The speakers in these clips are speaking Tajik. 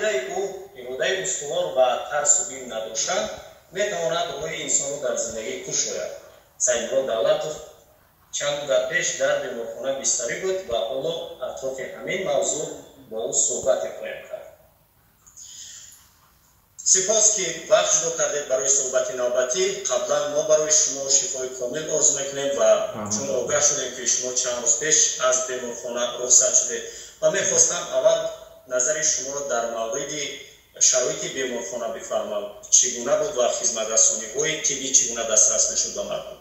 ақидаи ӯ иродаи устувор ва тарсу бим надошта метавонад рӯҳи инсонро дар зиндагӣ куш шояд. Саидмурод Давлатов чанд муддат пеш дар беморхона бистарӣ буд ва ҳоло атрофи ҳамин мавзӯъ бо ӯ суҳбате хоҳем кард. сипос ки вақт ҷудо кардед барои суҳбати навбатӣ. Қаблан мо барои шумо шифои комил орзу мекунем ва чун огаҳ шудем ки шумо чанд рӯз пеш аз беморхона рухсат шудед ва мехостам аввал назари шуморо дар мавриди шароити беморхона бифармам. Чӣ гуна буд ва хизматрасониҳои тиббӣ чӣ гуна дастрас мешуд ба мардум?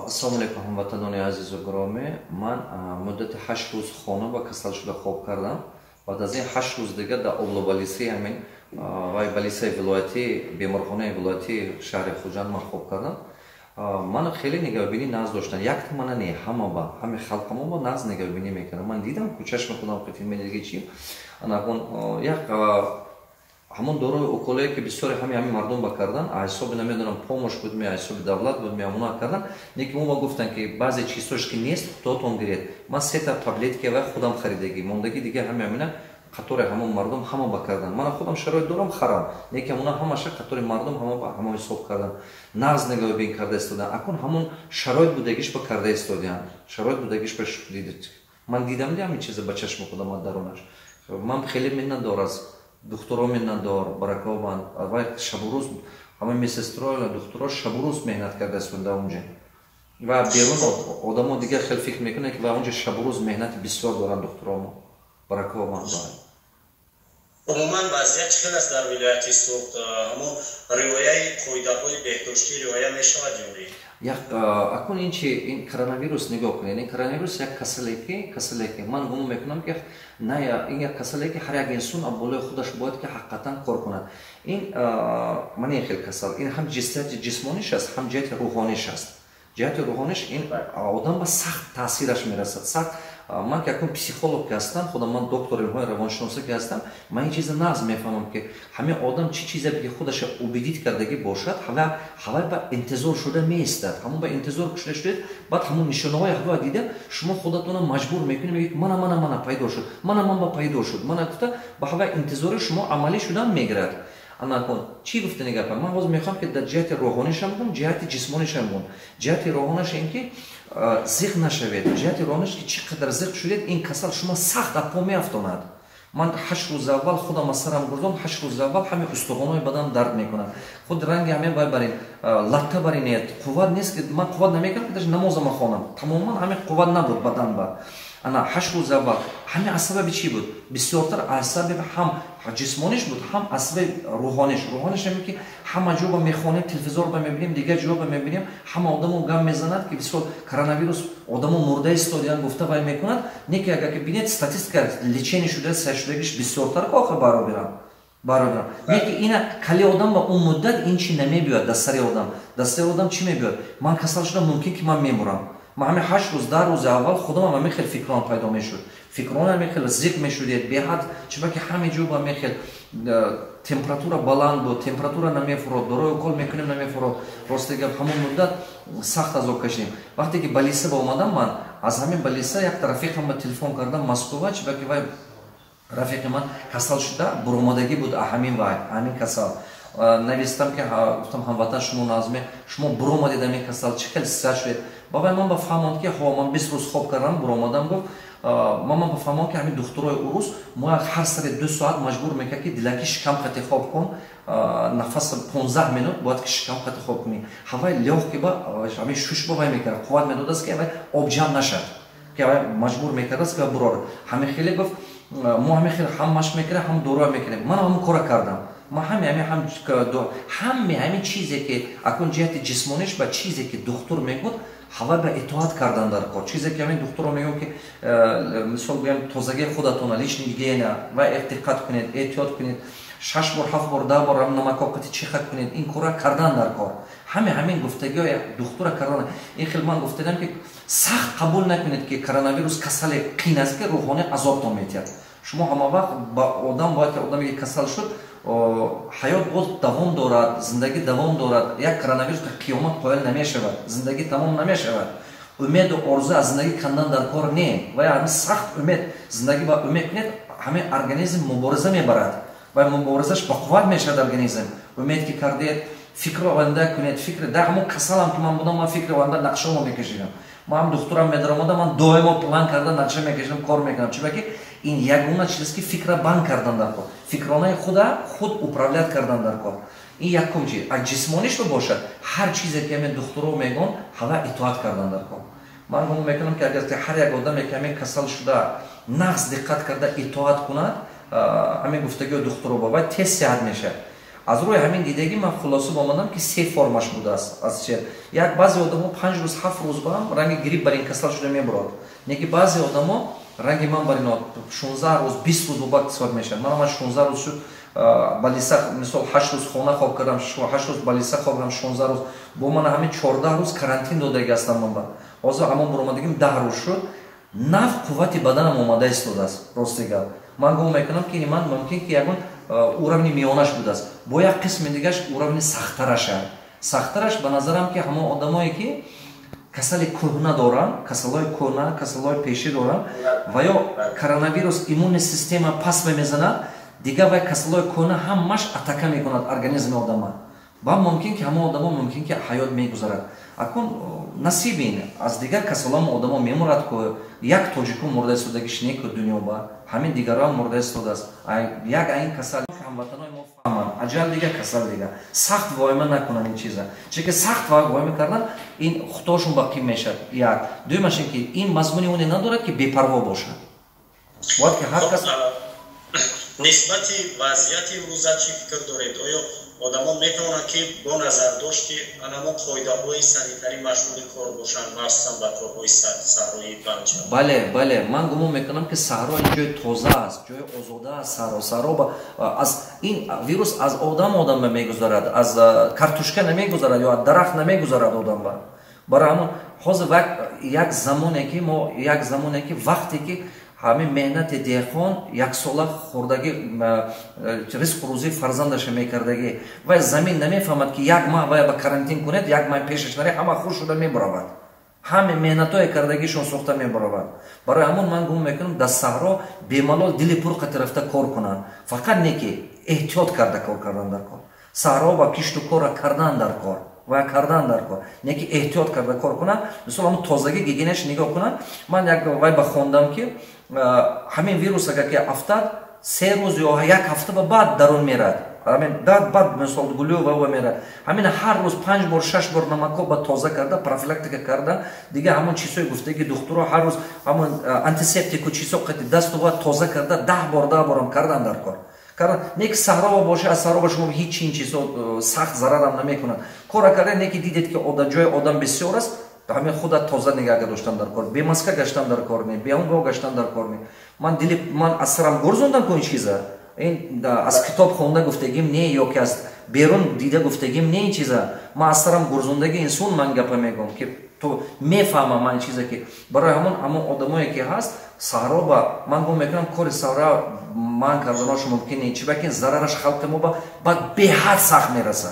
ассалому алайкум ҳамватанони азизу гиромӣ. Ман муддати 8 рӯз хона ва касал шуда хоб кардам. Баъд аз ин 8 рӯз дигар дар облобалиси ҳамин вай балисаи вилоятӣ беморхонаи вилоятӣ шаҳри хуҷанд ман хоб кардам. Ман хеле нигоҳубинӣ нағз доштан. Як мана не, ҳама ба ҳами халқамо ба нағз нигоҳубинӣ мекардам. Ман дидам ку чашми худам қитин медиги чи як ҳамон дорои уколае ки бисёри ҳамин мардум ба кардан ҳисоби намедонам помощ буд ме ҳисоби давлат буд ме амуна кардан неки мо ба гуфтан ки баъзе чизҳош ки нест худотон гиред. Ман 3 та таблетки ва худам харидаги мондаги дигар ҳами амина қатори ҳамон мардум ҳама ба кардан. Ман худам шароит дорам харам неки амуна ҳамаша қатори мардум ҳама ҳисоб кардан. Нағз нигоҳубин карда истодан. Акун ҳамон шароит будагиш ба карда истодиан. Шароит будагиш ба дидед. Ман дидам ҳамин чиза ба чашми худам даронаш. Ман хеле миннатдор аст. Духтуро миннатдор, баракобанд. Вай шабу рӯз ҳама медсестрои духтуро шабу рӯз меҳнат карда истонда унҷа. Ва берун одамо дигар хеле фикр мекунанд ки ва унҷа шабу рӯз меҳнати бисёр доранд духтуромо. Баракобанд. Умуман вазъият чӣ хел аст дар вилояти Суғд? Ҳамон риояи қоидаҳои беҳдоштӣ риоя мешавад ё не? Акун ин чи ин коронавирус нигоҳ кунед. Ин коронавирус як касалеке. Ман гумон мекунам ки ин як касалеке ҳар як инсон болои худаш бояд ки ҳақиқатан кор кунад. Ин ман хел касал. Ин ҳам ҷиҳати ҷисмониш аст, ҳам ҷиҳати рӯҳониш аст. Ҷиҳати рӯҳониш ин одам ба сахт таъсираш мерасад. Сахт ман ки акун психолог ки ҳастам, худам ман доктори илмҳои равоншиноса ки ҳастам, ман ин чиза нағз мефаҳмам ки ҳамин одам чӣ чизе ки худаша убедит кардагӣ бошад, ҳавай ба интизор шуда меистад. Ҳамон ба интизор шуда шудед, баъд ҳамон нишонаҳои ҳава дида шумо худатона маҷбур мекунед, мегӯед мана пайдо шуд, ман ба пайдо шуд. Мана гуфта ба ҳавай интизори шумо амалӣ шудан мегирад. Анакун чӣ гуфтани гапа? Ман ҳозир мехоҳам ки дар ҷиҳати рӯҳонишам гум, ҷиҳати ҷисмонишам гум. Ҷиҳати рӯҳониш ин ки зиқ нашавед. Ҷиҳати рӯҳониш ки чӣ қадар зиқ шудед, ин касал шумо сахт аз по меафтонад. Ман 8 рӯзи аввал худам аз сарам гурдом, 8 рӯзи аввал ҳамин устухонҳои бадан дард мекунад. Худ ранги ҳамин вай барин латта баринед. Қувват нест ки ман қувват намекардам ки даже намозам хонам. Тамоман ҳамин қувват набуд бадан ба. Ана 8 рӯзи аввал ҳамин аз сабаби чӣ буд? Бисёртар аз сабаби ҳам ҷисмониш буд, ҳам аз сабаби рӯҳониш. Рӯҳониш ҳамин ки ҳама ҷо ба мехонем, телевизор ба мебинем, дигар ҷо ба мебинем, ҳама одамо гам мезанад ки бисёр коронавирус одамо мурда истодиан гуфта вай мекунад. Не ки агар ки бинед статистика лечение шуда сайшудагиш бисёртар ки охир баробирам. Не ки ина кали одам ба он муддат ин чи намебиёд дастари одам. Дастари одам чӣ мебиёд? Ман касал шуда мумкин ки ман мемурам. Ма ҳамин 8 рӯз 10 рӯзи аввал худам ҳамин хел фикрон пайдо мешуд. Фикрон ҳамин хел зиқ мешудед беҳад, чиба ки ҳамин ҷо ба ҳамин хел температура баланд буд, температура намефурод, дорои укол мекунем намефурод. Рости гап ҳамон муддат сахт азоб кашидем. Вақте ки балиса ба омадам, ман аз ҳамин балиса як рафиқам ба телефон кардам Москва, чиба ки вай рафиқи ман касал шуда буромадагӣ буд ҳамин вай, ҳамин касал. Навистам ки гуфтам ҳамватан шумо назме шумо буромадед ҳамин касал чӣ хел сиҳат шудед? Бабай ман ба фаҳмонд ки ман 20 рӯз хоб кардам буромадам гуфт ман ба фаҳмонд ки ҳамин духтурои урус мо ҳар сари 2 соат маҷбур мекард ки дилаки шикам қати хоб кун нафас 15 минут бояд ки шикам қати хоб кунӣ. Ҳавай лёг ки ба ҳамин шуш бабай мекард қувват медодаст ки ҳавай обҷам нашад ки ҳавай маҷбур мекардаст ки бурор ҳамин хеле гуфт мо ҳамин хеле ҳам машқ мекардем ҳам дорӯ мекардем. Ман ҳамин кора кардам. Ман ҳамин чизе ки акун ҷиҳати ҷисмониш ба чизе ки духтур мегӯд ҳавай ба итоат кардан дар кор. Чизе ки ҳамин духтуро мегӯд ки мисол гӯям тозагии худатона лични гигиена ва диққат кунед, эҳтиёт кунед, 6 бор 7 бор 10 бор намакоқати чиха кунед, ин кора кардан дар кор. Ҳамин гуфтагиҳои духтура кардан. Ин хел ман гуфтадам ки сахт қабул накунед ки коронавирус касали қин аст ки рӯҳонӣ азобтон метиҳад. Шумо ҳама вақт ба одам бояд ки одаме ки касал шуд ҳаёт боз давом дорад, зиндагӣ давом дорад. Як коронавирус ки қиёмат қоил намешавад, зиндагӣ тамом намешавад. Умеду орзу аз зиндагӣ кандан дар кор не. Ва ҳамин сахт умед, зиндагӣ ба умед кунед, همین ارگانیسم مبارزه میبرد و مبارزش با قوت میشد ارگانیسم امید که کردید فکر آینده کنید فکر در همون کسالم که من بودم من فکر آینده نقشه‌مو میکشیدم ما هم دکترم میدارم من دائما پلان کردم نقشه میکشیدم کار میکنم چرا که این یگونه چیزی که فکر بند کردن در کار فکرانه خود управлять کردن در کار این یکم چیز اگه جسمانیش تو باشد هر چیزی که من دکترها میگن همه اطاعت کردن در کار من گمان میکنم که اگر هر یک آدم کمی کسل شده نقص دقت کرده اطاعت کند همین گفتگی دکترها باید تست صحت میشه از روی همین دیدگی من خلاصه بامدم که 3 فرمش بوده است از چه یک بعضی آدما 5 روز 7 روز برام رنگ گریپ بر این کسل شده میبرد نگی بعضی آدما رنگ من بر اینا 16 روز 20 روز بعد سواد میشن من 16 روز شد بالیسا مثلا 8 روز خونه خواب کردم 8 روز بالیسا خواب کردم 16 روز با من همین 14 روز карантин داده هستم من حاضر همون برآمدگیم 10 روز شد نف قوت بدنم اومده است راست گپ من گم میکنم که من ممکن که یگون уровни میانش بوده است با یک قسم دیگهش уровни سخت‌ترش به نظرم که همون آدمایی که کسل کهنه دارن کسلای کهنه کسلای پیشی دارن و یا کروناویروس ایمون سیستم پس میزنه دیگه و کسلای کهنه همش اتاکه میکند ارگانیسم آدم با ممکن که همون آدم ممکن که حیات میگذارد اکن نصیبین از دیگر کسلام آدم میمورد که یک توجیکو مرده سودگیش نیک دنیا با همین دیگران مرده سود است یک این کسل هموطنای ما فهمن اجل دیگه کسل دیگه سخت وایمه نکنن این چیزا چون که سخت وایمه کردن این خودشون باقی میشه یک دومش که این مضمونی اون ندارد که بی‌پروا باشه باید که هر کس نسبتی وضعیت امروزه چی فکر دارید آیا آدما میتونن که با نظر داشت که انما قاعده‌های سانیتری مشمول کار باشن مخصوصا بطورهای صحرایی بنچ بله من گمان میکنم که صحرا این جای تازه است جای آزاده است صحرا از این ویروس از آدم میگذارد از کارتوشکه نمیگذارد یا از درخت نمیگذارد آدم برای همون حاضر یک زمانی که وقتی که همین مهنت دیخون یک ساله خوردگی رزق روزی فرزندش میکردگی و زمین نمیفهمد که یک ماه باید با карантин کنید یک ماه پیشش نره همه خوش شده میبرود همه مهنتای کردگیشون سوخته میبرود برای همون من گمان میکنم در صحرا بیمالال دل پر قطرفته کار کنن فقط نیکی احتیاط کرده کار کردن در کار صحرا با کشت و کار کردن در کار و کردن در کار نیکی احتیاط کرده کار کنن مثلا همون تازگی گیگینش نگاه کنن من یک وای بخوندم که همین ویروس اگر که افتاد 3 روز یا یک هفته بعد درون میرد همین بعد مثلا گلو و میرد همین هر روز 5 بار 6 بار نمکو با تازه کرده پروفیلاکتیک کرده دیگه همون چیزای گفته که دکترها هر روز همون آنتیسپتیک و چیزا قطعی دست و توزه کرده 10 بار هم کردن در کار نیک صحرا باشه از صحرا شما هیچ این چیزا سخت ضرر هم نمیکنن کار کرده نیکی دیدید که جای آدم بسیار است همین خودت تازه نگاه داشتن در کار بیماسکه گشتن در کار می بیام گشتن در کار می من اثرم گرزوندم که این چیزا این از کتاب خونده گفتگیم نه یا که از بیرون دیده گفتگیم نه این چیزا من اثرم گرزوندگی انسان من گپ میگم که تو میفهمم من چیزا که برای همون آدمایی که هست صحرا با من گم میکنم کار صحرا من کردناش ممکنه چی بکن ضررش خلق ما بعد به حد سخت میرسه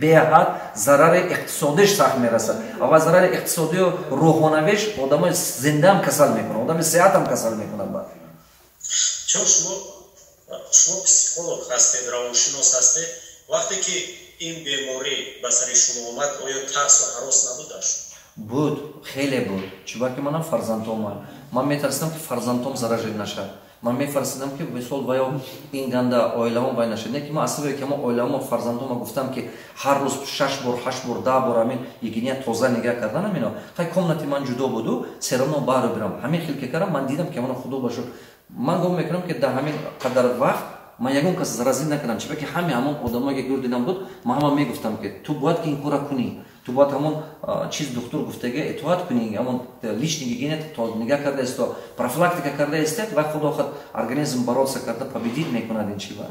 به حد ضرر اقتصادیش سخت میرسه و ضرر اقتصادی و روحانویش آدم زنده هم کسل میکنه آدم صحت هم کسل میکنه بعد چون شما پسیکولوگ هستید روانشناس هستید وقتی که این بیماری به سر شما اومد آیا ترس و هراس نبودش بود خیلی بود چون که منم فرزندم من میترسیدم که فرزندم ضرر نشه من میفرستم که مثال ویا این گنده اویلام وای نشه نه که ما اصلا که ما اویلام فرزندم گفتم که هر روز 6 بار 8 بار 10 بار همین یگینی تازه نگاه کردن اینا خیلی کامنتی من جدا بودو سرمو بارو برم همین خیلی که کردم من دیدم که من خدا باشه من گم میکنم که در همین قدر وقت من یگون کس زرازی نکردم چون که همون آدمایی که دیدم بود من هم میگفتم که تو باید که این کارا کنی تو باید همون چیز دکتر گفتگی اطاعت کنی همون لیشنی گینت تو نگاه کرده است تو پروفیلاکتیک کرده است و خدا خود ارگانیسم برات کرده پابدید میکنه این چیزا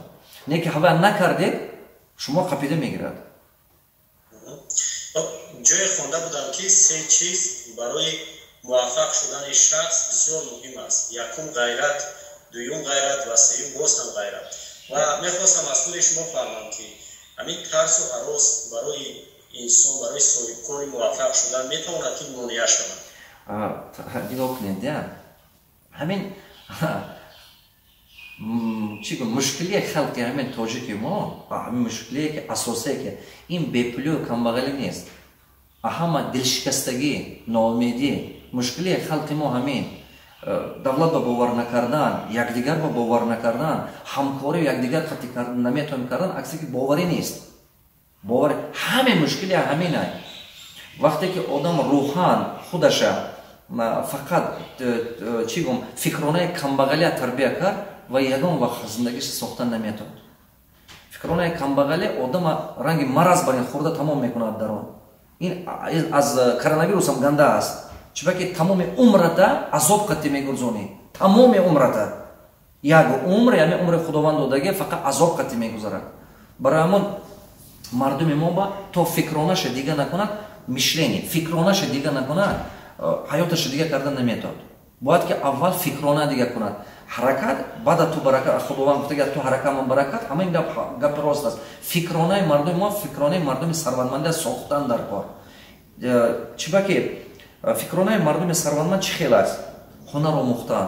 نه که هوا نکرده شما قپیده میگیرد جای خونده بودم که 3 چیز برای موفق شدن شخص بسیار مهم است یکم غیرت دوم غیرت و سوم باز هم غیرت و میخواستم از خود شما فهمم که همین ترس و هراس برای انسان برای صاحب کاری موفق شدن میتواند که مانع شود نگاه کنید همین چی گم مشکلی خلقی همین تاجیکی ما همین مشکلی که اساسیه که این بپولی و کمبغلی نیست اهم دلشکستگی ناامیدی مشکلی خلقی ما همین دولت با باور نکردن یکدیگر با باور نکردن همکاری یکدیگر قطعی کردن نمیتونیم کردن عکسی که باوری نیست باور همه مشکلی همینه وقتی که آدم روحان خودش فقط چی گم فکرانه کمبغلی تربیت کرد و یگان وقت زندگیش ساختن نمیتونه فکرانه کمبغلی آدم رنگ مرض برای خورده تمام میکند درون این از کروناویروس هم گنده است چون که تمام عمرت عذاب قطعی میگذاری تمام عمرت یک عمر یعنی عمر خداوند دادگی فقط عذاب قطعی میگذارد برای همون مردم ما با تو فکرانش دیگه نکند میشلینی فکرانش دیگه نکند حیاتش دیگه کردن نمیتود باید که اول فکرانه دیگه کند حرکت بعد تو برکت خداوند گفته که تو حرکت من برکت همین گپ راست است فکرانه مردم ما فکرانه مردم ثروتمند ساختن در کار چون که فکرانه مردم ثروتمند چه خیلی است هنر آموختن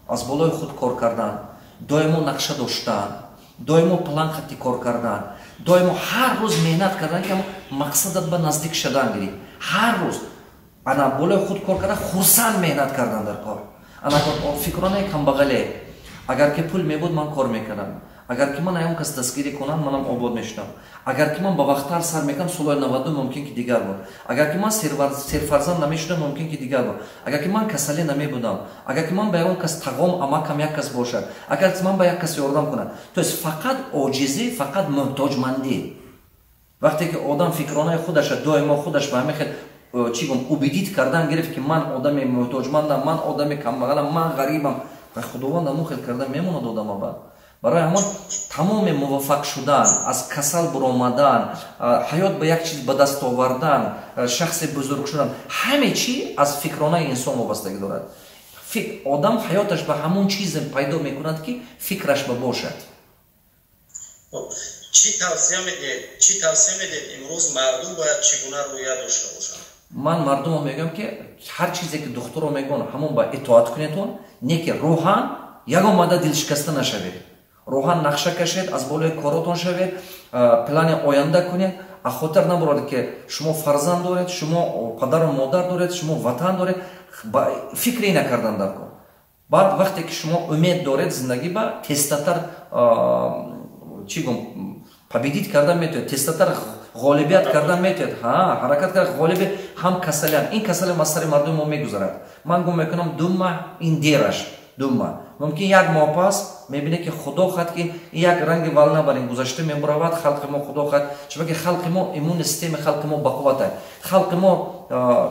از بالای خود کار کردن دائما نقشه داشتن دائما پلان خطی کار کردن دائما هر روز مهنت کردن که مقصدت به نزدیک شدن گیری هر روز انا بالای خود کار کردن خرسند مهنت کردن در کار انا فکرانه کمبغلی اگر که پول میبود من کار میکردم اگر که من ایام کس دستگیری کنم منم آباد میشدم اگر که من با وقتار سر میکنم سالهای 90 ممکن که دیگر بود اگر که من سرفرزند نمیشدم ممکن که دیگر بود اگر که من کسلی نمیبودم اگر که من به اون کس تقام اما کم یک کس باشد اگر که من به یک کس یاردم کنم تو فقط عاجزی فقط محتاجمندی وقتی که آدم فکرانه خودش دائما خودش به همین چی گم اوبیدیت کردن گرفت که من آدم محتاجمندم من آدم کمبغلم من غریبم و خداوند همون خیلی کردن میمونه دادم بعد برای همون تمام موفق شدن از کسل برآمدن حیات به یک چیز به دست آوردن شخص بزرگ شدن همه چی از فکرانه انسان وابستگی دارد آدم حیاتش به همون چیز پیدا میکند که فکرش باشد چی توصیه میدید امروز مردم باید چگونه رویه داشته باشند من مردم رو میگم که هر چیزی که دکتر رو میگن همون با اطاعت کنیتون نه که روحان یگان ماده دل شکسته نشوید روحان نقشه کشید از بالای کاراتون شوید پلان آینده کنید خاطر نبرید که شما فرزند دارید شما پدر و مادر دارید شما وطن دارید فکری نکردن در کار بعد وقتی که شما امید دارید زندگی با تستتر چی گم победить کردن میتونید تستتر غالبیت کردن میتونید حرکت کردن غالب هم کسلیم این کسل مستر مردم ما میگذارد من گم میکنم 2 ماه این دیرش 2 ماه ممکن 1 ماه پس میبینه که خدا خواهد که یک رنگ ولنه برین گذاشته میبرود خلق ما خدا خواهد چون که خلق ما ایمون سیستم خلق ما بقوته خلق ما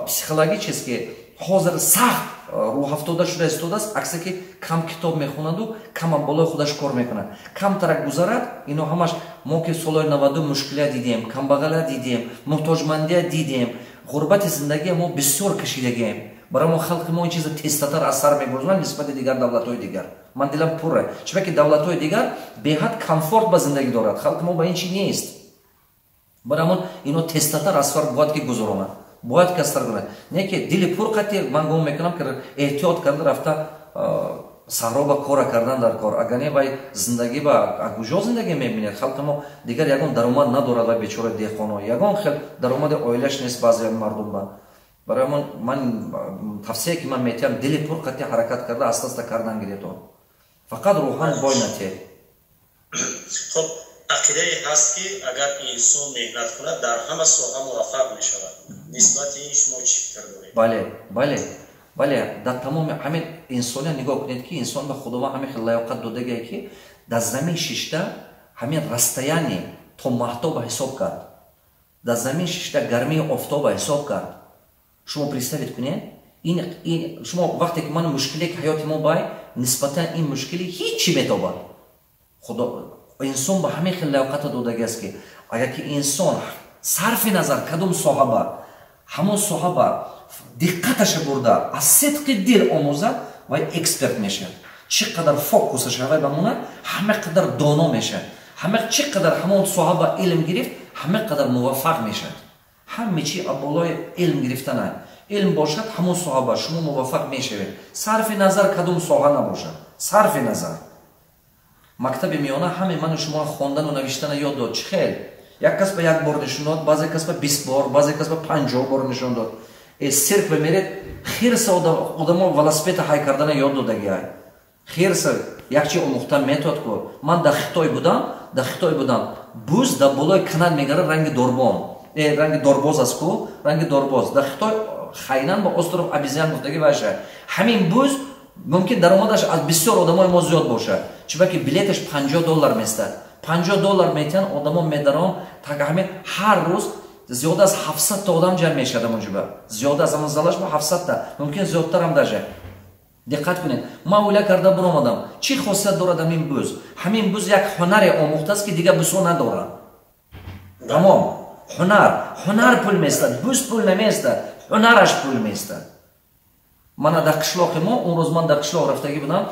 پسیکولوژی چیست که حاضر سخت رو هفتاده شده استوده است عکسی که کم کتاب میخونند و کم بالای خودش کار میکنند کم ترک گذارد اینو همش ما که سالهای 90 مشکلیت دیدیم کمبغلی دیدیم محتاجمندی دیدیم غربت زندگی ما بسیار کشیدگیم برای ما خلق ما این چیز تستتر اثر میگذارن نسبت دیگر دولت‌های دیگر من دلم پره چون که دولت‌های دیگر به حد کامفورت با زندگی دارد خلق ما با این چیز نیست برای ما اینو تستتر اثر باید که گذارونه باید کسر کنه نه که دل پر قطعی من گم میکنم که احتیاط کرده رفته صحرا با کار کردن در کار اگر نه وای زندگی با کجا زندگی میبینه خلق ما دیگر یگان درآمد ندارد و بیچاره دیخوانه یگان خیلی درآمد عائلش نیست بعضی مردم با برای من توصیه که من میتونم دل پر قطعی حرکت کرده اساس کردن گیرتون فقط روحان وای نته خب عقیده هست که اگر انسان مهنت کند در همه سوها موفق می شود نسبت این شما چی فکر دارید؟ بله در تمام همین انسانی نگاه کنید که انسان به خداوند همین خیلی لیاقت داده که در زمین ششته همین رستیانی تا محتاب حساب کرد در زمین ششته گرمی آفتاب حساب کرد شما پرستوید کنید این شما وقتی که من مشکلی که حیات ما باید نسبتا این مشکلی هیچی میتابد خدا انسان به همین خیلی لیاقت داده است که اگر که انسان صرف نظر کدوم صحابه همون صحابه دقتش برده از صدق دل آموزد و اکسپرت میشه چقدر فوکوسش هوای بمونه همه قدر دانا میشه همه چقدر همون صحابه علم گرفت همه قدر موفق میشه همه چی بالای علم گرفتن علم باشد همون صحابه شما موفق میشوید صرف نظر کدوم صحابه نباشد صرف نظر мактаби миёна ҳаме ману шумо хондану навиштана ёд дод. Чӣ хел? Як кас ба як бор нишон дод, баъзе кас ба 20 бор, баъзе кас ба 50 бор нишон дод. Сирк бемеред хирса одамо велосипеда ҳай кардана ёд додагиай. Хирса якчи омӯхта метод ку ман дар Хитой будам. Буз дар болои канат мегарад ранги дорбон. Ранги дорбоз аст ку, ранги дорбоз. Дар Хитой хайнан ба остров обезьян гуфтаги баша. Ҳамин буз мумкин даромадаш аз бисёр одамои мо зиёд боша. Чунки билеташ $50 места. $50 метиан одамо медарон, так ҳамин ҳар рӯз зиёда аз 700 та одам ҷамъ мешавад амонҷоба. Зиёда аз амазалаш ба 700 та, мумкин зиёдтар ҳам даже. Диққат кунед. Ман оила карда биромадам. Чӣ хосият дорад ҳамин буз? Ҳамин буз як ҳунаре омӯхтааст ки дигар бузҳо надорад. Тамом. Ҳунар пул меистад, буз пул намеистад, ҳунараш пул меистад. Мана дар қишлоқи мо, он рӯз ман дар қишлоқ рафтагӣ будам,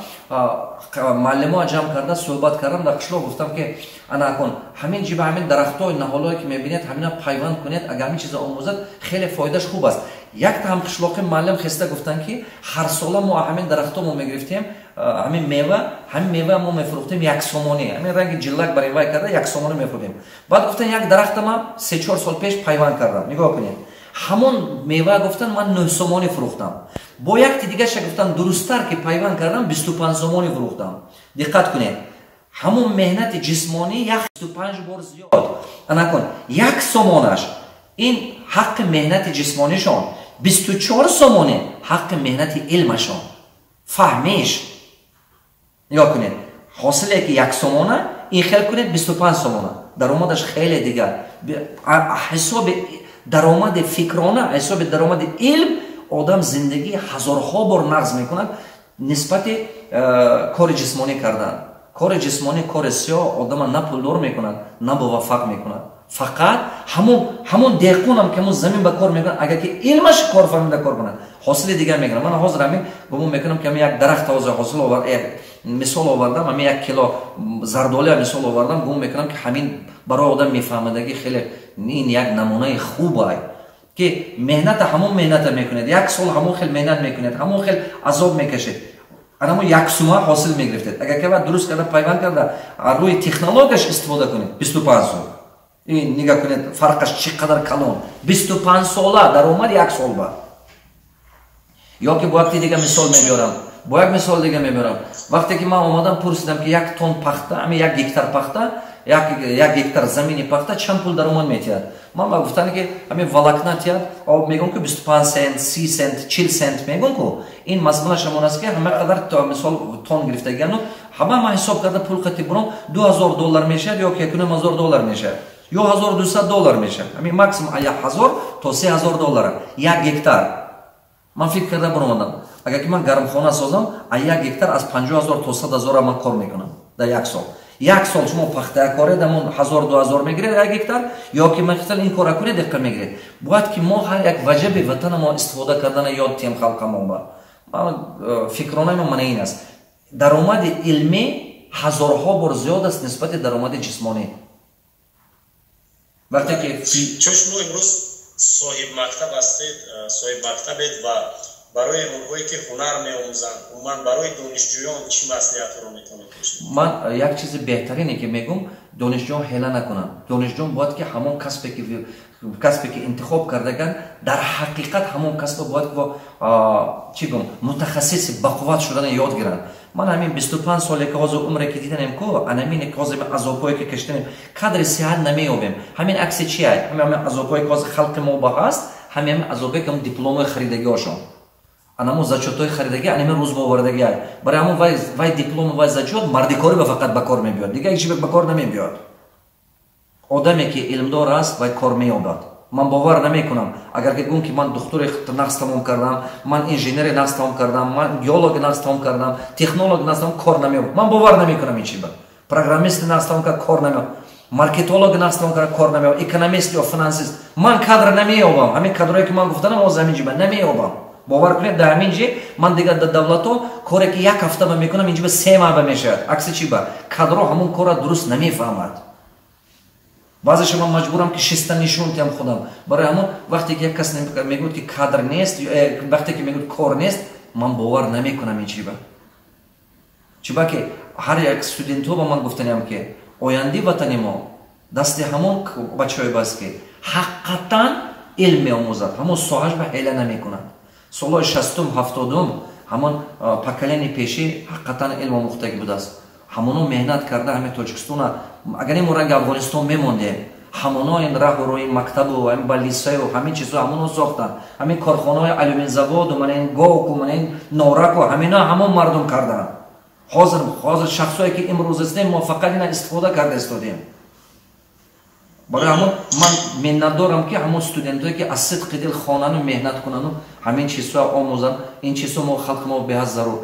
муаллимоа ҷамъ карда суҳбат кардам дар қишлоқ, гуфтам ки ана кун, ҳамин ҷиба ҳамин дарахтҳои наҳолое ки мебинед, ҳамина пайванд кунед, агар ҳамин чиза омӯзад, хеле фоидаш хуб аст. Якта ҳам қишлоқи муаллим хиста гуфтан ки ҳар сола мо ҳамин дарахтҳо мо мегирифтем, ҳамин мева мо мефурӯхтем як сомонӣ, ҳамин ранги ҷиллак бар инвай карда як сомонӣ мефурӯхтем. Баъд гуфтан як дарахта ман 3-4 сол пеш пайванд кардам. Нигоҳ кунед. ҳамон мева гуфтан ман 9 сомонӣ фурӯхтам. Бо якти дигаша гуфтан дурусттар ки пайванд кардам 25 сомонӣ фурӯхтам. Диққат кунед. ҳамон меҳнати ҷисмонӣ як 25 бор зиёд. Ана кун, як сомонаш ин ҳаққи меҳнати ҷисмонишон, 24 сомонӣ ҳаққи меҳнати илмашон. Фаҳмиш. Нигоҳ кунед. ҳосиле ки як сомона, ин хел кунед 25 сомона. Даромадаш хеле дигар. ҳисоби даромади фикрона, ҳисоби даромади илм одам зиндагии ҳазорҳо бор нағз мекунад нисбати кори ҷисмонӣ кардан. Кори ҷисмонӣ, кори сиёҳ одама на пулдор мекунад, на муваффақ мекунад. Фақат ҳамон деҳқонам ки ҳамон замин ба кор мекунад, агар ки илмаш кор фаҳмида кор кунад, ҳосили дигар мегирад. Ман ҳозир ҳамин гумон мекунам ки ҳамин як дарахт ҳозир ҳосил мисол овардам, ҳамин як кило зардолия мисол овардам, гумон мекунам ки ҳамин барои одам мефаҳмадаги хеле ин як намунаи хубай ки меҳната ҳамон меҳната мекунед, як сол ҳамон хел меҳнат мекунед, ҳамон хел азоб мекашед, анамо як сума ҳосил мегирифтед. Агар ки дуруст карда пайванд карда рӯи технологияш истифода кунед, 25 сол. ин нигоҳ кунед фарқаш чӣ қадар калон. 25 сола даромад як сол ба. ё ки бо якти дига мисол мебиёрам. Бо як мисол дига мебиёрам. Вақте ки ман омадам пурсидам ки 1 тонн пахта, ҳамин 1 гектар пахта, 1 гектар замини пахта чанд пул даромад метиҳад? Ман ба гуфтане ки ҳамин волокна тиҳад, мегӯм ки 25 сент, 30 сент, 40 сент мегӯм ку ин мазмунаш ҳамон аст ки ҳама қадар мисол тонн гирифтагиану ҳама ман ҳисоб карда пул қати буром $2000 мешавад ё ки $1000 мешавад. ё $1200 мешавад. Ҳамин максимум $1000 то $3000. 1 гектар. Ман фикр карда буромадам. Агар ки ман гармхона созам, 1 гектар аз 50000 то 100000 ман кор мекунам дар як сол. Як сол шумо пахта коред, амон 1000-2000 мегиред 1 гектар, ё ки махтал ин кора кунед дақиқа мегиред. Бояд ки мо ҳар як ваҷаби ватана мо истифода кардана ёд тем халқамон ба. Ман фикронаи ман ин аст. Даромади илмӣ ҳазорҳо бор зиёд аст нисбати даромади ҷисмонӣ. Вақте ки чун шумо имрӯз соҳиб мактаб ҳастед, соҳиб мактабед ва барои онҳое ки ҳунар меомӯзанд, умуман барои донишҷӯён чӣ маслиҳатҳоро метавонед бошед? Ман як чизи беҳтарине ки мегӯм, донишҷӯён ҳела накунанд. Донишҷӯён бояд ки ҳамон касбе ки интихоб кардаганд, дар ҳақиқат ҳамон касбо бояд ки чӣ гӯм мутахассиси бақувват шудана ёд гиранд. Ман ҳамин 25 соле ки ҳозир умре ки диданем ку, анамине ки ҳозир азобҳое ки кашидем, қадри сиҳат намеёбем. Ҳамин акси чи ай? Ҳамин азобҳое ки ҳозир халқи мо ба ҳаст, ҳамин азобҳое ки дипломои харидагиҳошон. Анамо зачётҳои харидагӣ, анаме рӯзбовардагӣ ай. Барои ҳамон вай диплом вай зачёт мардикорӣ ба фақат ба кор мебиёд. Дигар ҳеҷ чиз ба кор намебиёд. Одаме ки илмдор аст, вай кор меёбад. Ман бовар намекунам, агар ки гӯм ки ман духтури нағз тамом кардам, ман инженери нағз тамом кардам, ман геологи нағз тамом кардам, технологи нағз тамом кор намеёбад. Ман бовар намекунам ин чиз ба. Программисти нағз тамом кард кор намеёбад. Маркетологи нағз тамом кард кор намеёбад. Экономист ё финансист. Ман кадр намеёбам. ҳамин кадрое ки ман гуфтанам ҳозир ҳамин ҷиба намеёбам. бовар кунед дар ҳамин ҷи ман дигар дар давлато коре ки як ҳафта ба мекунам инҷи ба 3 маҳ ба мешавад. Акси чӣ ба кадро ҳамон корро дуруст намефаҳмад. баъзеша ман маҷбурам ки шиста нишон диҳам худам. Барои ҳамон вақте ки як кас мегӯяд ки кадр нест, вақте ки мегӯяд кор нест, ман бовар намекунам ин чӣ ба. Чӣ ба ки ҳар як студентҳо ба ман гуфтанам ки ояндаи ватани мо дасти ҳамон бачаҳое баст ки ҳақиқатан илм меомӯзад, ҳамон соҳаш ба ҳела намекунад. солҳои 60-70 ҳамон поколени пешӣ ҳақиқатан илм омӯхтагӣ будааст. ҳамоно меҳнат карда ҳамин тоҷикистона агар ин ранги афғонистон мемондем, ҳамоно ин раҳу ин мактабу ин ба лисею ҳамин чизҳо ҳамоно сохтанд, ҳамин корхонаҳои алюминзаводу мана ин говку мана ин нораку ҳамино ҳамон мардум карданд. ҳозир шахсое ки имрӯз ҳастем мо фақат ина истифода карда истодем. барои ҳамон ман миннатдорам ки ҳамон студентое ки аз сидқи дил хонану меҳнат кунану ҳамин чизҳоро омӯзанд. ин чизҳо мо халқи мо беҳад зарур.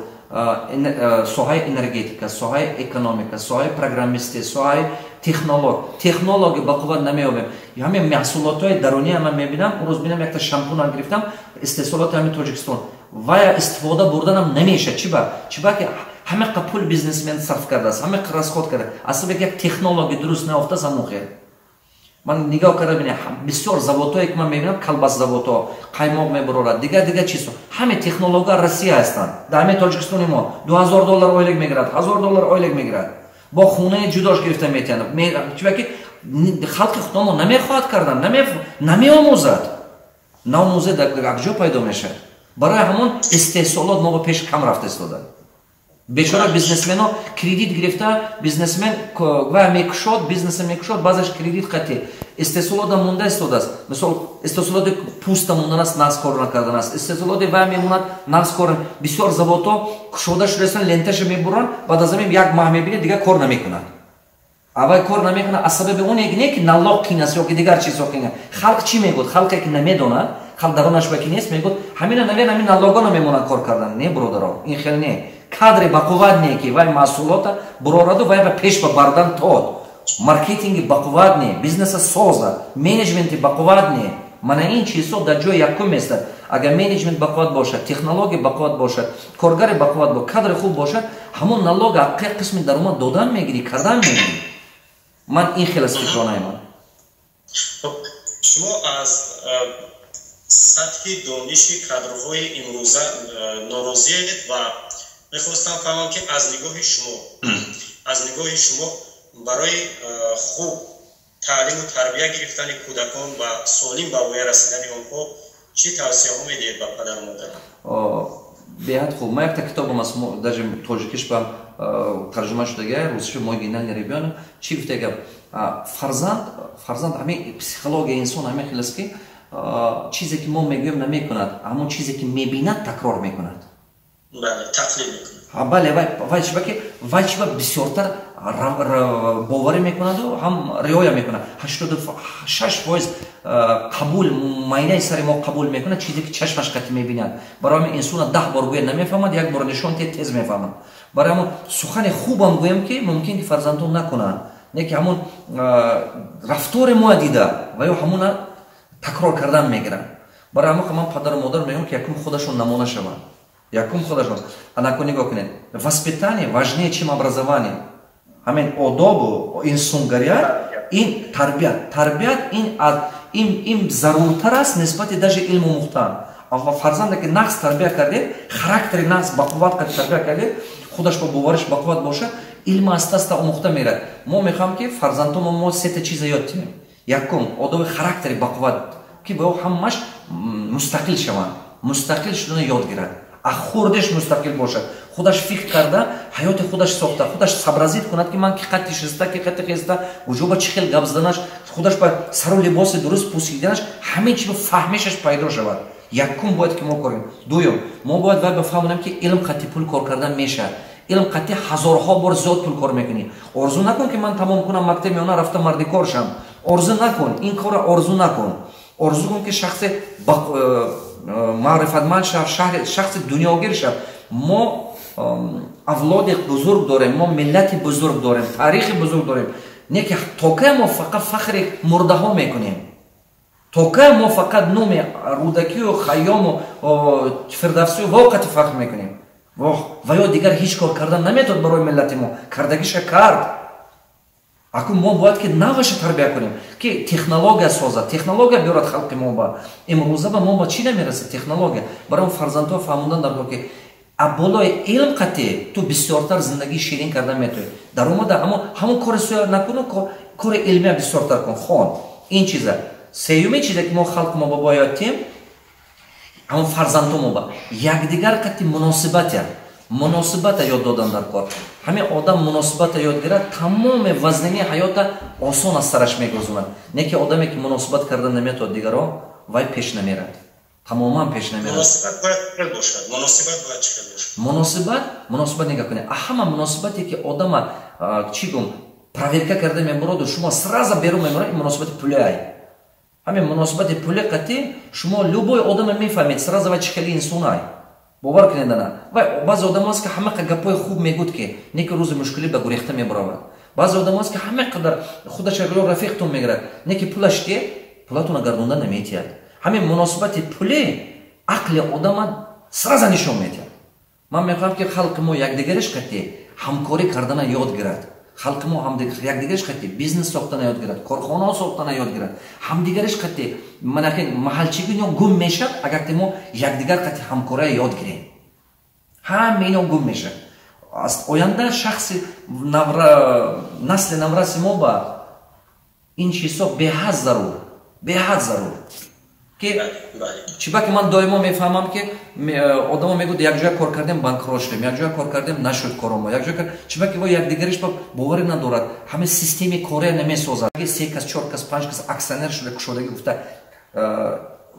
соҳаи энергетика, соҳаи экономика, соҳаи программистӣ, соҳаи технологи ба қувват намеёбем. ҳамин маҳсулотҳои даруние ман мебинам, рӯз бинам якта шампунам гирифтам, истеҳсолоти ҳамин Тоҷикистон. Вая истифода бурданам намешад. Чӣ ба ки ҳамин қа пул бизнесмен сарф кардааст, ҳамин қа расход карда. Асл як технология дуруст наёфтааст ҳамон хел. ман нигоҳ карда бинем, бисёр заводҳое ки ман мебинам, калбас заводҳо, қаймоқ мебарорад, дигар чизҳо. ҳамин технология Россия ҳастанд. Дар ҳамин Тоҷикистони мо $2000 ойлик мегирад, $1000 ойлик мегирад. Бо хунаи ҷудош гирифта метиҳанд. Чунки халқи худо мо намехоҳад кардан, намеомӯзад. Наомӯзад як ҷо пайдо мешавад. барои ҳамон истеҳсолот мо ба пеш кам рафта истоданд. бечора бизнесмено кредит гирифта, бизнесмен ва мекушод, бизнеса мекушод, баъзаш кредит қати. Истеҳсолота монда истодааст. Мисол истеҳсолоти пӯста монданааст, нағз кор накарданааст. Истеҳсолоти ва мемонад, нағз кор. Бисёр заводҳо кушода шудааст, ленташа мебуранд, баъд аз ин як маҳ мебинед, дигар кор намекунад. аввал кор намекунад аз сабаби оне ки не ки налог қин аст ё ки дигар чизҳо қин аст. халқ чӣ мегӯяд? халқе ки намедонад, халқ даронаш ва ки нест мегӯяд, ҳамина навер ҳамин налогона мемонад кор кардан. Не бродаро, ин хел не. кадри ба қувват не ки вай маҳсулота бурораду вай ба пеш ба бардан тод. Маркетинги ба қувват не, бизнеса соза, менеҷменти ба қувват не. Мана ин чизҳо дар ҷои якум местад. Агар менеҷмент ба қувват бошад, технология ба қувват бошад, коргари ба қувват бошад, кадри хуб бошад, ҳамон налога аққи қисми даромад додан мегирӣ, кардан мегирӣ. ман ин хел аз фикронаам. шумо аз сатҳи дониши кадрҳои имрӯза норозиед ва мехостам фаҳмам ки аз нигоҳи шумо барои хуб таълиму тарбия гирифтани кӯдакон ва солим ба воя расидани онҳо чӣ тавсияҳо медиҳед ба падару модарон? беҳад хуб. ман якта китобам аст, даже тоҷикиш ба тарҷума шудага, русиша мои генеральный ребёнок чӣ гуфтага, фарзанд ҳамин психологияи инсон ҳамин хел аст ки чизе ки мо мегӯем намекунад, ҳамон чизе ки мебинад такрор мекунад. тақлид мекунад. бале, вай чиба бисёртар боварӣ мекунаду ҳам риоя мекунад. 86% қабул, майнаи сари мо қабул мекунад чизе ки чашмаш қати мебинад. барои ҳамин инсона 10 бор гӯя намефаҳмад, як бор нишон тез мефаҳмад. барои ҳамон сухани хубам гӯем ки мумкин ки фарзандон накунанд, не ки ҳамон рафтори мо дида ва ё ҳамона такрор кардан мегиранд. барои ҳамон ман падару модар мегӯям ки якум худашон намуна шаванд. якум худашон анако нигоҳ кунед. Воспитание важнее, чем образование. ҳамин одобу инсонгарият, ин тарбият ин заруртар аст нисбати даже илму мухтан. фарзанде ки нағз тарбия кардед, характери нағз ба қувват тарбия кардед, худаш ба бовариш ба қувват бошад, илм аста омӯхта мерад. мо мехоҳам ки фарзандоно мо сета чиза ёд диҳем. якум одоби характери ба қувват ки бо ҳамаш мустақил шаванд, мустақил шудана ёд гирад. хурдеш мустақил бошад, худаш фикр карда, ҳаёти худаш сохта, худаш сабразид кунад ки ман ки қати шиста, ки қати хиста, вуҷуба чӣ хел гап заданаш, худаш ба сару либоси дуруст пӯсиданаш, ҳамин чизо фаҳмишаш пайдо шавад. якум бояд ки мо корем. дуюм, мо бояд вай бафаҳмонем ки илм қати пул кор кардан мешавад. илм қати ҳазорҳо бор зиёд пул кор мекунӣ. орзу накун ки ман тамом кунам мактаби она рафта мардикор шам. орзу накун, ин кора орзу накун. орзу кун ки шахси маърифатманд шав, шахси дунёгир шав. мо авлоди бузург дорем, мо миллати бузург дорем, таърихи бузург дорем. Не ки тока мо фақат фахри мурдаҳо мекунем. тока мо фақат номи рӯдакию хайёму фирдавсию воқати фахр мекунем. ва ё дигар ҳеҷ кор кардан наметавонад барои миллати мо. кардагиша кард. акун мо бояд ки наваша тарбия кунем ки технология созад, технология биёрад халқи мо ба имрӯза ба мо ба чӣ намерасад технология. барои фарзандҳо фаҳмондан дарто ки болои илм қати ту бисёртар зиндагии ширин кардан метавонӣ. Даромада ҳамон кори соя накуну, кори илмия бисёртар кун. хон ин чиза. Сеюми чизе ки мо халқ мо бо ётим, ҳамон фарзанду мо ба якдигар қати муносибата ёд додан дар кор. Ҳамин одам муносибата ёд гирад, тамоми вазнини ҳаёта осон аз сараш мегузонад. Не ки одаме ки муносибат кардан наметавонад дигаро, вай пеш намерад. Тамоман пеш намерад. Муносибат бояд бошад. Муносибат бояд чӣ бошад? Муносибат нигоҳ кунед. Ҳама муносибате ки одама чӣ гум проверка карда мебароду шумо сразу берун мебарад, ин муносибати пулиай. Ҳамин муносибати пули қати шумо любой одама мефаҳмед сразу вай чӣ хели инсонай. бовар кунед ана. Вай баъзе одам аст ки ҳама қадar гапои хуб мегӯд ки не ки рӯзи мушкилӣ ба гурехта мебаравад. Баъзе одам аст ки ҳама қадar худаш ё рафиқтон мегирад, не ки пулаш ки пулатона гардонда наметиҳад. Ҳамин муносибати пулӣ ақли одама сразу нишон медиҳад. Ман мехоҳам ки халқи мо якдигараш қати ҳамкорӣ кардана ёд гирад. Халқи мо якдигараш қати бизнес сохтана ёд гирад, корхона сохтана ёд гирад. Ҳамдигараш қати манахин маҳалчигӣ ё гум мешад, агар ки мо якдигар қати ҳамкория ёд гирем. Ҳама ино гум мешад. Аз оянда шахси насли навраси мо ба ин чизо беҳад зарур. Чиба ки ман доимо мефаҳмам ки одамо мегӯяд як ҷоя кор кардем банкрот шудем, як ҷоя кор кардем нашуд коромо, як ҷоя чиба ки во якдигариш боварӣ надорад, ҳамин системи кория намесозад. Аги 3 кас 4 кас 5 кас аксионер шуда кушодагӣ гуфта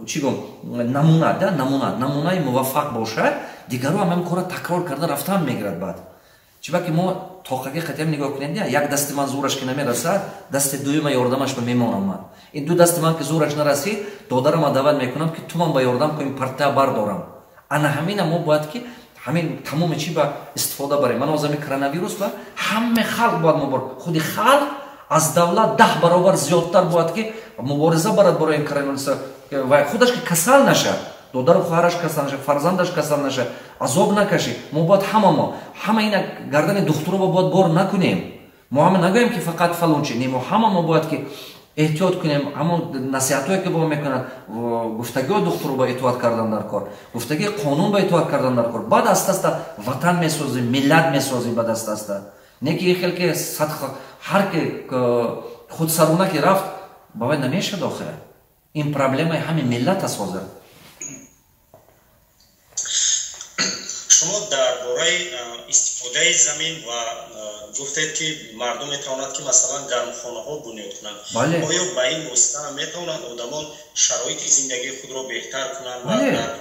чӣ гум намунаи муваффақ бошад, дигару ҳамин кора такрор карда рафтан мегирад. Баъд чиба ки мо тоқаги қатиам нигоҳ кунем, як дасти ман зӯраш ки намерасад, дасти дуюма ёрдамаш ба мемонам ман. Ин ду дасти ман ки зӯраш нарасид, додарама даъват мекунам ки ту ман ба ёрдам кунем, партия бардорам. Ана ҳамина мо бояд ки ҳамин тамоми чӣ ба истифода барем. Ман озами коронавирус ба ҳама халқ бояд мубориза. Худи халқ аз давлат 10 баробар зиёдтар бояд ки мубориза барад барои ин коронавирус. Ва худаш ки касал нашад, додару хоҳараш касал нашад, фарзандаш касал нашад, азоб накашид. Мо бояд ҳама ина гардани духтурова бояд бор накунем. Мо ҳама нагӯем ки фақат фалончи, не мо ҳама мо бояд ки эҳтиёт кунем. ҳамон насиҳатҳое ки бо мекунад, гуфтагиҳои духтуру ба итоат кардан дар кор, гуфтагии қонун ба итоат кардан дар кор. Баъд аста ватан месозим, миллат месозим. Баъд аста не ки ин хел ки ҳар ки худсарона ки рафт ба вай намешад. охир ин проблемаи ҳамин миллат аст ҳозир. шумо дар бораи истифодаи замин ва гуфтед ки мардум метавонад ки масалан гармхонаҳо бунёд кунанд. оё ба ин восита метавонанд одамон шароити зиндагии худро беҳтар кунанд ва дар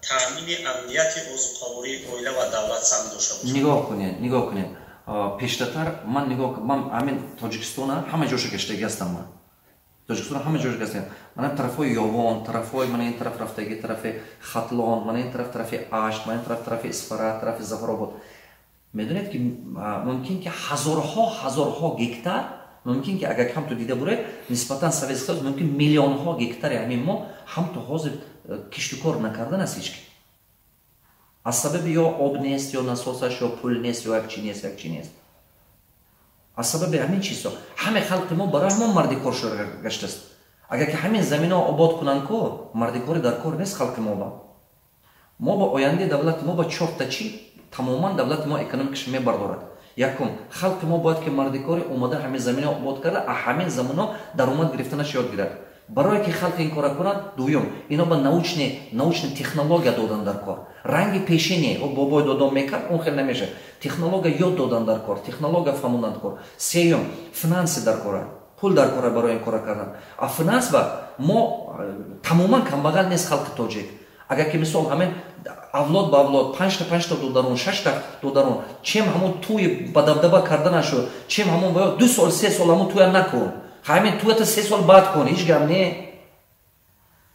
таъмини амнияти озуқавории оила ва давлат сам доша бошанд? нигоҳ кунед. Пештартар ман ҳамин Тоҷикистона ҳама ҷоша гаштагӣ ҳастам. Ман Тоҷикистона ҳама ҷоша гаштагӣ. Ман тарафҳои Ёвон, тарафҳои ман ин тараф рафтагӣ, тарафи Хатлон, ман ин тарафи Ашт, ман ин тарафи Исфара, тарафи Зафаробод. Медонед ки мумкин ки ҳазорҳо гектар, мумкин ки агар ҳам ту дида буред нисбатан Советский Союз, мумкин миллионҳо гектари ҳамин мо ҳам ту ҳозир кишту кор накардан аст ҳеҷ ки. Аз сабаби ё об нест, ё насосаш, ё пул нест, ё як чи нест. Аз сабаби ҳамин чизҳо ҳаме халқи мо барои ҳамон марди кор шуда гаштааст. Агар ки ҳамин заминҳо обод кунанд ко марди кори дар кор нест халқи мо ба. Мо ба ояндаи давлати мо ба 4 чи тамоман давлати мо экономикаш мебардорад. Якум халқи мо бояд ки марди кори омада ҳамин заминҳо обод карда, а ҳамин заминҳо даромад гирифтанаш ёд гирад. Барое ки халқи ин кора кунад, дуюм ино ба научна технология додан дар кор. Ранги пешини бобой додон мекард, он хел намешад. Технология ёд додан дар кор, технология фаҳмондан кор. Сеюм финанси дар кора, пул дар кора барои ин кора кардан. А финанс ба мо тамоман камбағал нест халқи тоҷик. Агар ки мисол ҳамин авлод ба авлод 5 та додарон, 6 та додарон, чем ҳамон туи ба дабдаба карданашу, чем ҳамон ба 2 сол 3 сол ҳамон туя накун. ҳамин туята 3 сол баъд кун, ҳеҷ гап не.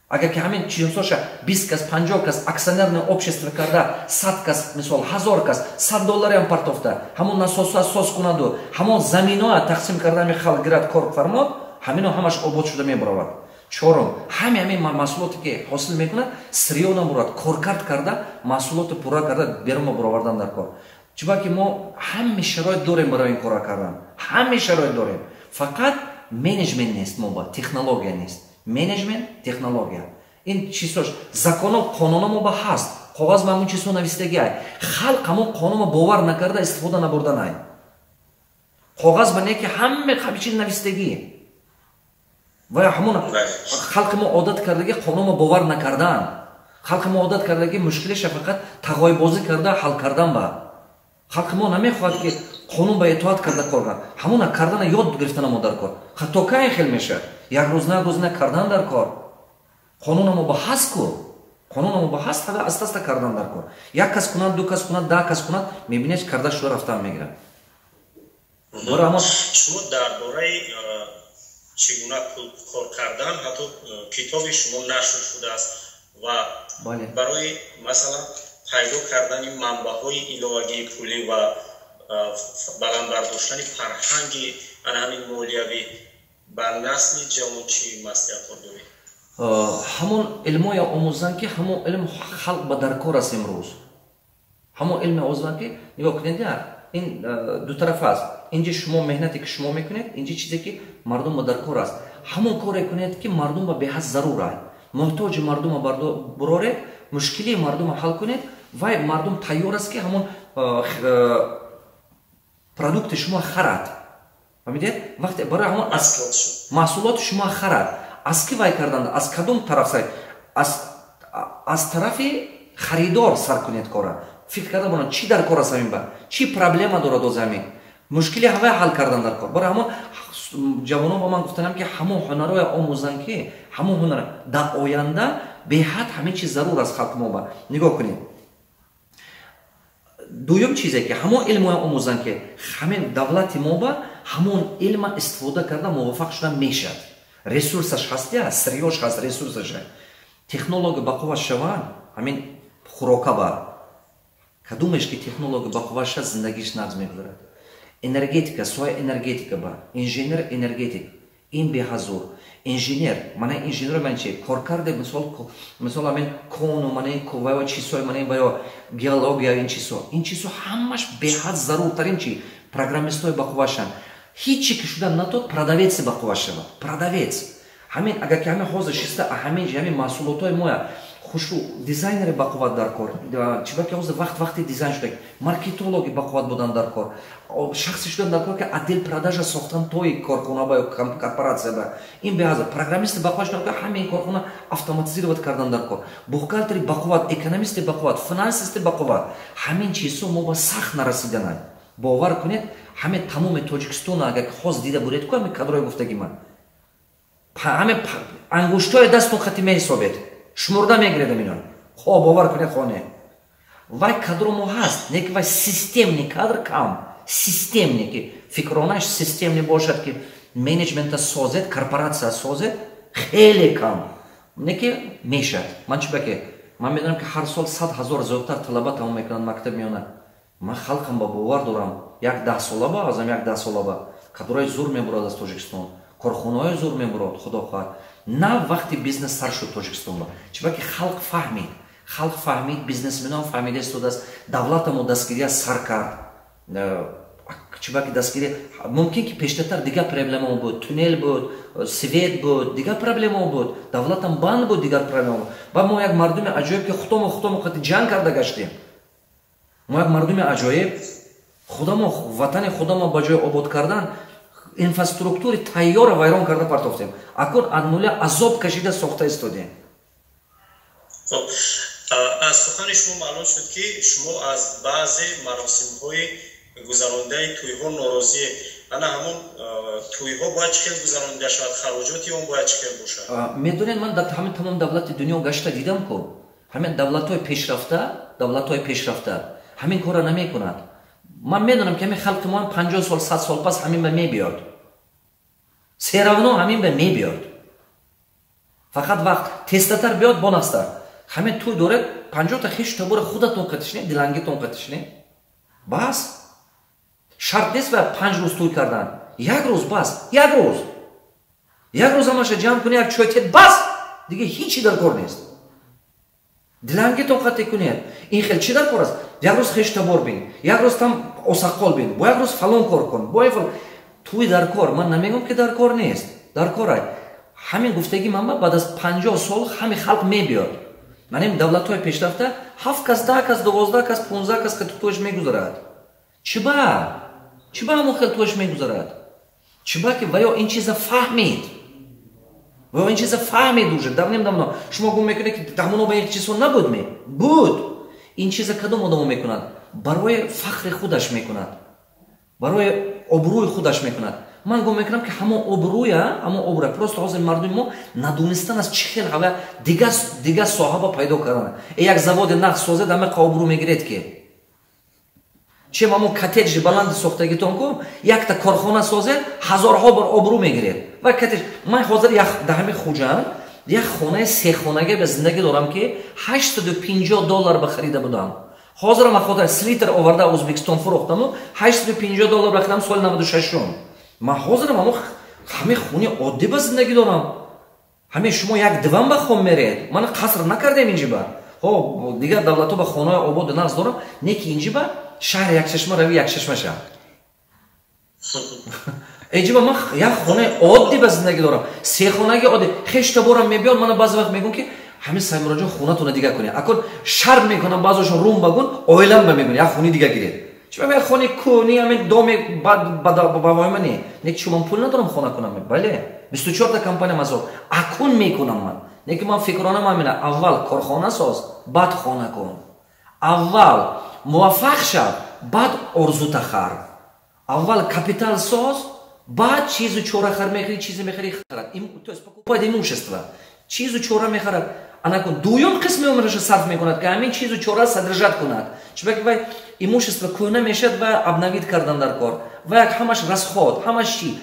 Агар ки ҳамин чизоша 20 кас 50 кас аксионерное общество карда 100 кас мисол 1000 кас $100 ам партофта ҳамон насоса сос кунаду ҳамон заминоа тақсим карда ми халқ гирад кор фармод, ҳамино ҳамаш обод шуда мебаравад. чорум ҳамин маҳсулоте ки ҳосил мекунад сириё намурад, коркард карда маҳсулоти пурра карда берума буровардан дар кор. чиба ки мо ҳами шароит дорем барои ин кора кардан, ҳами шароит дорем. Фақат менеҷмент нест, мо ба технология нест. Менеҷмент, технология. Ин чизош законо, қонуно мо ба ҳаст. когаз ба ҳамун чизҳо навистагӣ ай. Халқ ҳамон қонунро бовар накарда истифода набурдан ай. Когаз ба не ки ҳама чиз навистагӣ. ва ҳамон халқи мо одат кардаги қонунро бовар накардан. халқи мо одат кардаги мушкилаша фақат тағоибозӣ карда ҳал кардан ба. халқи мо намехоҳад ки қонун ба итоат карда кор кунад. ҳамона кардана ёд гирифтана мо дар кор. Хатто кайн хел мешавад. як рӯз кардан дар кор. қонунамо ба ҳаст кур. қонунамо ба ҳаст ҳада аста кардан дар кор. як кас кунад, ду кас кунад, 10 кас кунад, мебинед карда шуда рафтан мегирад. шумо дар бораи чигуна кор кардан ҳатто китоби шумо нашр шудааст ва барои масалан пайдо кардани манбаъҳои иловагии пулӣ ва баландбардоштани фарҳанги ана ҳамин молиявӣ ба насли ҷавон чӣ маслиҳатҳо доред? ҳамон илмоя омӯзанд ки ҳамон илм халқ ба даркор аст имрӯз. ҳамон илме омӯзанд ки нигоҳ кунед, ин дутараф аст. инҷа шумо меҳнате ки шумо мекунед, инҷа чизе ки мардум ба даркор аст. ҳамон коре кунед ки мардум ба беҳад зарур аст. муҳтоҷи мардума буроред, мушкили мардума ҳал кунед, вай мардум тайёр аст ки ҳамон продукти шумо харад. фаҳмидед? вақте барои ҳамон маҳсулоти шумо харад. аз ки вай кардан? аз кадом тараф сар? аз тарафи харидор сар кунед кора. фикр карда бонад чӣ дар кор аст ҳамин ба? чӣ проблема дорад оз ҳамин? мушкили ҳавай ҳал кардан дар кор. барои ҳамон ҷавонон ба ман гуфтанам ки ҳамон ҳунарҳои омӯзанд ки ҳамон ҳунар дар оянда беҳад ҳамин чиз зарур аст халқи мо ба. нигоҳ кунед. дуюм чизе ки ҳамон илмҳои омӯзанд ки ҳамин давлати мо ба ҳамон илма истифода карда мувоффақ шуда мешавад. ресурсаш ҳаст, сирёш ҳаст, ресурсаша. технологи ба қувват шаванд, ҳамин хӯрока ба. кадумеш ки технологи ба қувват шавад, зиндагиш нағз мегузарад. энергетика, соҳаи энергетика ба. инженер энергетик. ин беҳазур. инженер, мана инженер ман чи? Коркарде мисол ҳамин кону, мана ин ва чизҳои мана ин баё геология ин чизҳо. Ин чизҳо ҳамаш беҳад заруртарин чи? Программистҳои ба қувват шаванд. ҳичи ки шуда натод продавеци ба қувват шавад. Продавец. ҳамин агар ки ҳамин ҳозир шиста ҳамин маҳсулотҳои моя хушу дизайнери ба қувват дар кор. Чиба ки ҳозир вақти дизайн шуда, маркетологи ба қувват будан дар кор. шахси шудан дар кор ки отдел продажа сохтан тои корхона ба корпоратсия ба. Ин беҳазир программисти ба қувват шуда ки ҳамин корхона автоматизировать кардан дар кор. бухгалтери ба қувват, экономисти ба қувват, финансисти ба қувват. ҳамин чизҳо мо ба сахт нарасидананд. бовар кунед, ҳамин тамоми Тоҷикистон агар хоз дида буред ку ҳамин кадрои гуфтаги ман. ҳамин ангуштои дастон хати меҳисобед. шумурда мегиред амино. хо бовар кунед хоне. вай кадро мо ҳаст, не ки вай системный кадр кам. Системный ки фикронаш системный бошад ки менеҷмента созед, корпоратсия созед, хеле кам. Не ки мешад. ман чӣ баке? ман медонам ки ҳар сол 100 000 зиёдтар талаба тамом мекунанд мактаб меонад. ман халқам ба бовар дорам. як 10 сола ба азам як 10 сола ба. кадрои зур мебурад аз Тоҷикистон. корхонаҳои зур мебурад, худо хоҳад. на вақти бизнес сар шуд Тоҷикистон ба. чиба ки халқ фаҳмид. халқ фаҳмид, бизнесменон фаҳмида истодааст. давлатамо дастгирия сар кард. чиба ки дастгирия мумкин ки пештартар дигар проблема буд. туннел буд, свет буд, дигар проблема буд. давлатам банд буд, дигар проблема буд. ба мо як мардуми аҷоиб ки худомо қати ҷанг карда гаштем. мо як мардуми аҷоиб худамо ватани худамо ба ҷои обод кардан инфраструктури тайёра вайрон карда партофтем. акун аз нуля азоб кашида сохта истодем. аз сухани шумо маълум шуд ки шумо аз баъзе маросимҳои гузаронидаи тӯйҳо норозӣ. ана ҳамон тӯйҳо бояд чӣ хел гузаронида шавад? хароҷоти он бояд чӣ хел бошад? медонед ман дар ҳамин тамом давлати дунё гашта дидам ку ҳамин давлатҳои пешрафта ҳамин кора намекунад. ман медонам ки ҳамин халқи мо 50 сол 100 сол пас ҳамин ба мебиёд. серавно ҳамин ба мебиёд. фақат вақт тестатар биёд бонастар. ҳамин тӯй доред 50 та хиш табори худатон қатишне, дилангитон қатишне. бас шарт нест ва 5 рӯз тӯй кардан. як рӯз бас, як рӯз. як рӯз ҳамаша ҷамъ кунед, як чой тед бас. диге ҳичи дар кор нест. дилангитон қатӣ кунед. ин хел чӣ дар кор аст? як рӯз хиш табор бин, як рӯз там осақол бин, бо як рӯз фалон кор кун, бо тӯй дар кор. ман намегӯям ки дар кор нест. дар кор ай. ҳамин гуфтаги ман баъд аз 50 сол ҳамин халқ мебиёд. манем давлатои пешрафта 7 кас, 10 кас, 12 кас, 15 кас туш мегузарад. Чиба ҳамон хел туш мегузарад? Чиба ки ваё ин чиза фаҳмид. Ваё ин чиза фаҳмид уже. Давнем-давно шумо гум мекунед ки ҳамон ба ин чизо набуд ме. Буд. Ин чиза кадом одамо мекунад? Барои фахри худаш мекунад. Барои обрӯи худаш мекунад. Ман гум мекунам ки ҳамон обрӯя просто ҳозир мардуми мо надонистан аз чӣ хел ҳава дигар соҳаба пайдо кардана. Як заводи нақл созед ҳамақа обрӯ мегиред ки чем ҳамон коттеҷи баланди сохтагитон ку якта корхона созед ҳазорҳо бар обрӯ мегиред. Ва коттеҷ ман ҳозир дар ҳамин хуҷанд як хонаи сехонаге ба зиндагӣ дорам ки $850 ба харида будам. Ҳозирам ахота слитр оварда Ӯзбекистон фурӯхтаму $850 ба харидам соли 96-ум. Ман ҳозирам ҳамин хуни оддӣ ба зиндагӣ дорам. ҳамин шумо як диван ба хом меред. Ман қаср накардем инҷиба. Ҳо дигар давлатҳо ба хонаи ободу нағз дорам, не ки инҷиба шаҳр якчашма рави якчашмаша. Инҷиба ман як хонаи оддӣ ба зиндагӣ дорам. Сехонаги оддӣ. хешта борам мебиён, мана баъзе вақт мегӯм ки ҳамин Саидмуродҷон хонатона дига кунед. Акун шарм мекунам баъзошон рум багун, оилам ба мегӯн, як хуни дига гиред. Чиба як хони куни ҳамин доми ба войма не. Не ки чуман пул надорам хона кунам. Бале. 24 та компания мазор. Акун мекунам ман. Не ки ман фикронам ҳамина. Аввал корхона соз, баъд хона кун. Аввал муваффақ шав, баъд орзута хар. Аввал капитал соз, баъд чизу чора хар мехари, чизи мехари харад. То есть покупает имущество. Чизу чора мехарад. Анакун дуюм қисми умраша сарф мекунад ки ҳамин чизу чора содержат кунад. Чиба ки вай имущество кӯна мешад ва обновид кардан дар кор. Ва як ҳамаш расход, ҳамаш чи.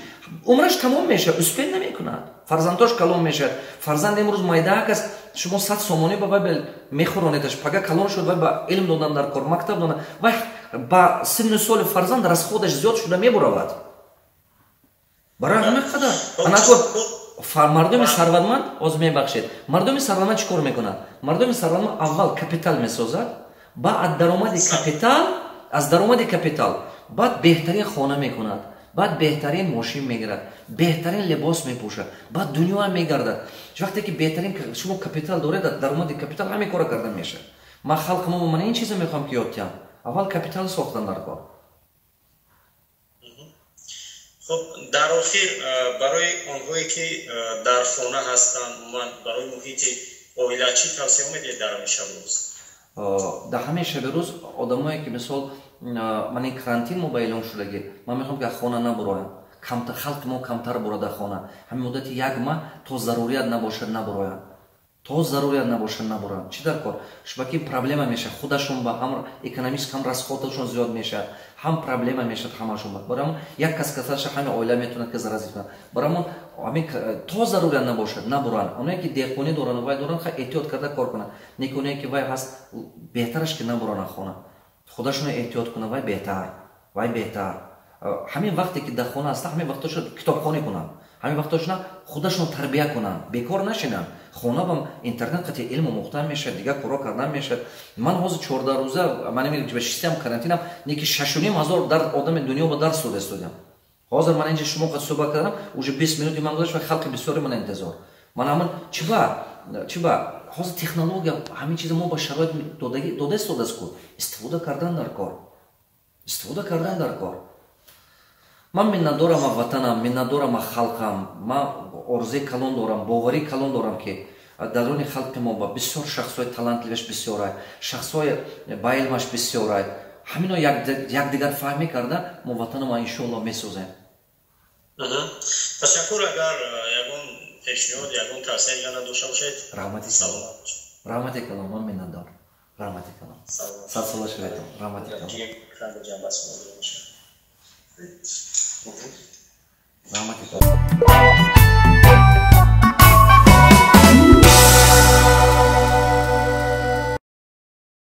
Умраш тамом мешад, успеҳ намекунад. Фарзандош калон мешад. Фарзанд имрӯз майдаак аст, шумо 100 сомонӣ ба вай мехӯронедаш. Пага калон шуд, вай ба илм додан дар кор, мактаб додан. Вай ба синни соли фарзанд расходаш зиёд шуда мебуравад. Барои ҳама қадар. Анакун мардуми сарватманд оз мебахшед. Мардуми сарватманд чӣ кор мекунад? Мардуми сарватманд аввал капитал месозад, баъд аз даромади капитал, баъд беҳтарин хона мекунад, баъд беҳтарин мошин мегирад, беҳтарин либос мепӯшад, баъд дунёам мегардад. Вақте ки беҳтарин шумо капитал доред, даромади капитал ҳамин кора карда мешад. Ман халқимо ман ин чиза мехоҳам ки ёд диҳам. Аввал капитал сохтан дар кор. خب در آخر برای آنهایی که در خانه هستند من برای محیط عائله چی توصیه میدید در همین شب روز؟ در همین شب روز آدمایی که مثال من این карантин ما با اعلام شدگی من میخوام که خانه نبرایم. خلق ما کمتر برو در خانه. همین مدت یک ماه تا ضروریت نباشد نبرایم. تو ضروریت نباشه نبرن چی در کار شبکی پرابلم میشه خودشون با هم اکونومیک هم رسخوتشون زیاد میشه هم پرابلم میشه همشون برام یک کس کساش همه عائله میتونه که ضرر کنه برام همین تو ضروریت نباشه نبرن اونایی که دیقونی دارن و دارن خیلی احتیاط کرده کار کنن نیکونایی که وای هست بهترش که نبرن خونه خودشون احتیاط کنن وای بهتر همین وقتی که در خونه هست همین وقتاش کتابخوانی کنن همین وقتاش خودشون تربیت کنن بیکار نشینن خونه بام اینترنت قطع علم مختم میشه دیگه کارا کردن میشه من حاضر 14 روزه من میگم 6 карантинам نیکی 6,500 در آدم دنیا با درس استودم حاضر من اینجا شما قد صحبت کردم уже 20 минут من گذاشت و خلق بسیاری من انتظار من همون چیبا حاضر تکنولوژی همین چیز ما با شرایط داده است کو استفاده کردن در کار من миннатдорам ватанам миннатдорам халқам ман орзуи калон дорам боварӣ калон дорам ки дарони халқи мо ба бисёр шахсҳои талантливаш бисёрай шахсҳои ба илмаш бисёрай ҳамино якдигар фаҳмӣ карда мо ватанамо иншоалло месозем ташаккур агар ягон пешниҳод ягон тавсия яна дошта бошед раҳмати калон ман миннатдор раҳмати калон сад сола шавед раҳмати калон